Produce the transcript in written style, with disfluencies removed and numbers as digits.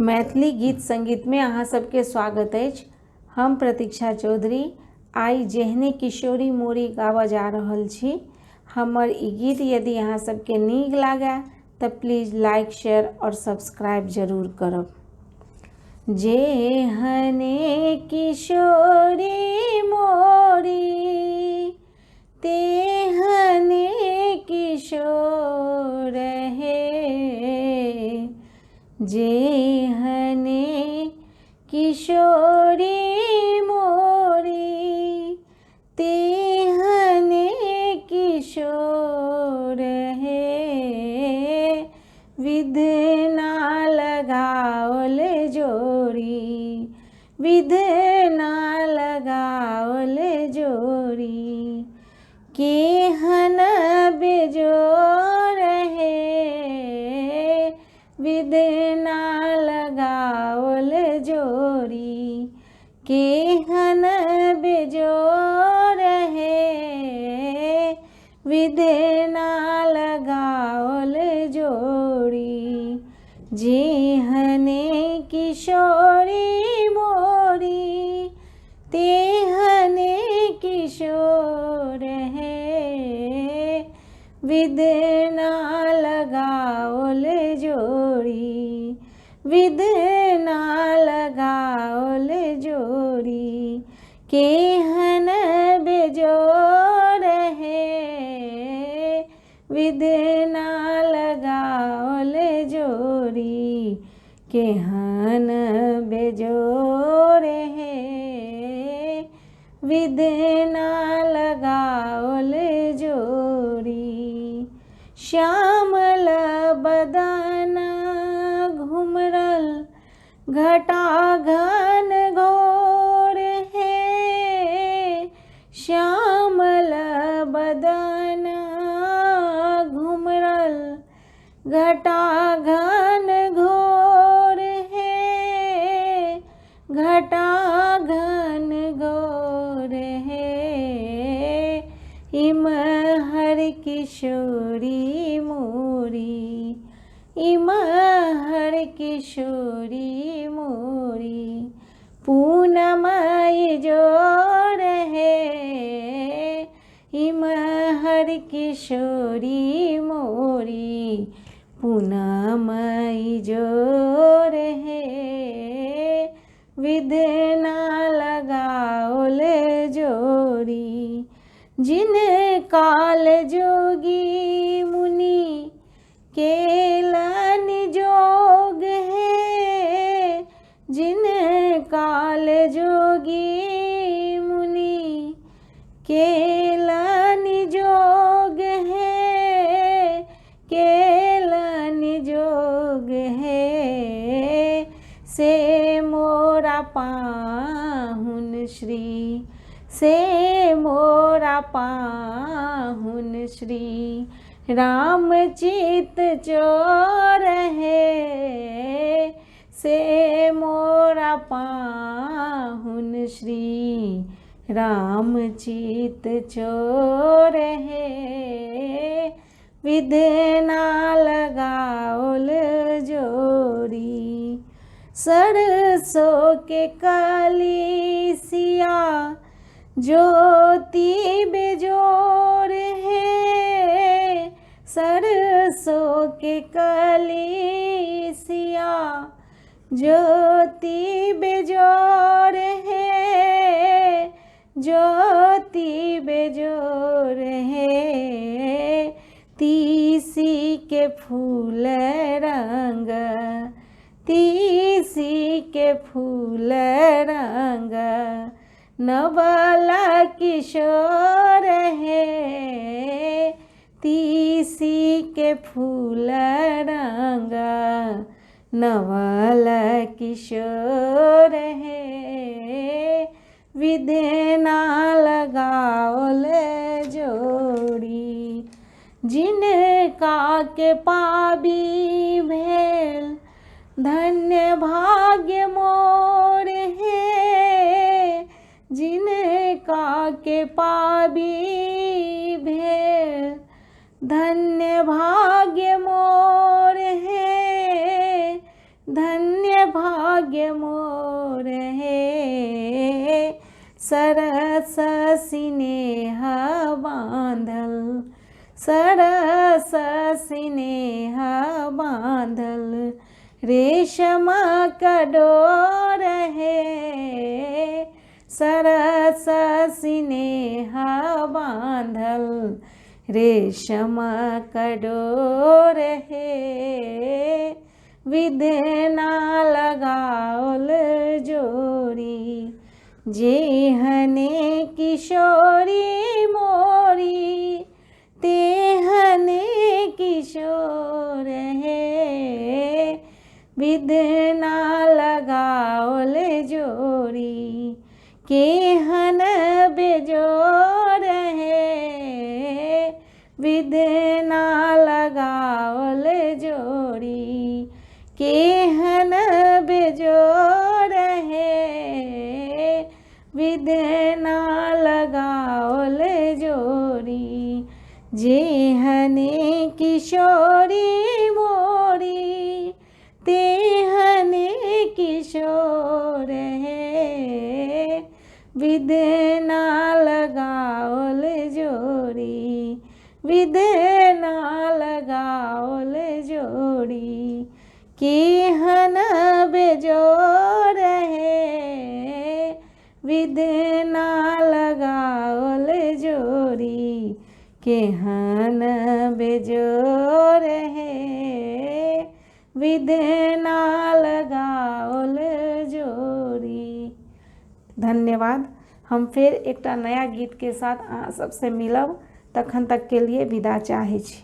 मैथिली गीत संगीत में अहाँ सबके स्वागत अछि। हम प्रतीक्षा चौधरी आइ जेहने किशोरी मोरी गाबऽ जा रहल छी। हमर ई गीत यदि अहाँ सबके नीक लागे तऽ प्लीज लाइक शेयर और सब्सक्राइब जरूर करब। जेहने किशोरी मोरी तेहने किशोर है, जेहने किशोरी मोरी तेहने किशोर है, विधना लगाओल जोड़ी, विधना लगाओल जोड़ी, केहन बेजोर है, विधना लगाओल जोड़ी, केहन बेजोर है, विधना लगाओल जोड़ी, जेहने किशोरी मोरी तेहने किशोर है, विधना लगाओल जोड़ी, विधना लगाओल जोड़ी, केहन बेजोर है, विधना लगाओल जोड़ी, केहन बेजोर है, विधना लगाओल जोड़ी। श्यामल बदन घुमरल घटा घन घोर है, श्यामल बदन घुमरल घटा घन घोर है, घटा घन घोर है, इमहर किशोरी मोरी, इमहर किशोरी मोरी, पूनमय जोर है, इमहर किशोरी मोरी, पूनमय जोर है, विधना लगाओल जोड़ी, जिन काल जोगी मुनि केलन जोग है, जिन काल जोगी मुनि केलन जोग है, केलन जोग है, से मोरा पाहुन श्री, से मोरा पाहुन श्री, राम चित चोर है, से मोरा पाहुन श्री, राम चित चोर है, विधना लगाओल जोड़ी, सरसों के कलिसिया ज्योति बेजोर है, सरसों के कलिसिया ज्योति बेजोर है, ज्योति बेजोर है, तीसी के फूल रंग, तीसी के फूल रंग, नवला किशोर है, तीसी के फूल रंग, नवल किशोर है, विधना लगाओल जोड़ी, जिनका के पाबी भेल धन्य भाग्य मोर है, जिनका के पाबी भेल धन्य भाग्य मोर है, धन्य धन्य भाग्य मोर हे सरस स्नेह बांधल सरस स्नेह बांधल रेशम डोर हे सरस स्नेह बांधल रेशम डोर हे विधना लगाओल जोड़ी जेहने किशोरी मोरी तेहने किशोर है विधना लगाओल जोड़ी केहन बेजोर है विधना लगाओल जोड़ी केहन बेजोर है विधना लगाओल जोड़ी जेहने किशोरी मोरी तेहने किशोर है विधना लगाओल जोड़ी विधना लगाओल जोड़ी केहन बेजोर है विधना लगाओल जोड़ी केहन बेजोर है विधना लगाओल जोड़ी। धन्यवाद। हम फिर एकटा नया गीत के साथ अहाँ सबसे मिलब, तखन तक के लिए विदा चाहे छी।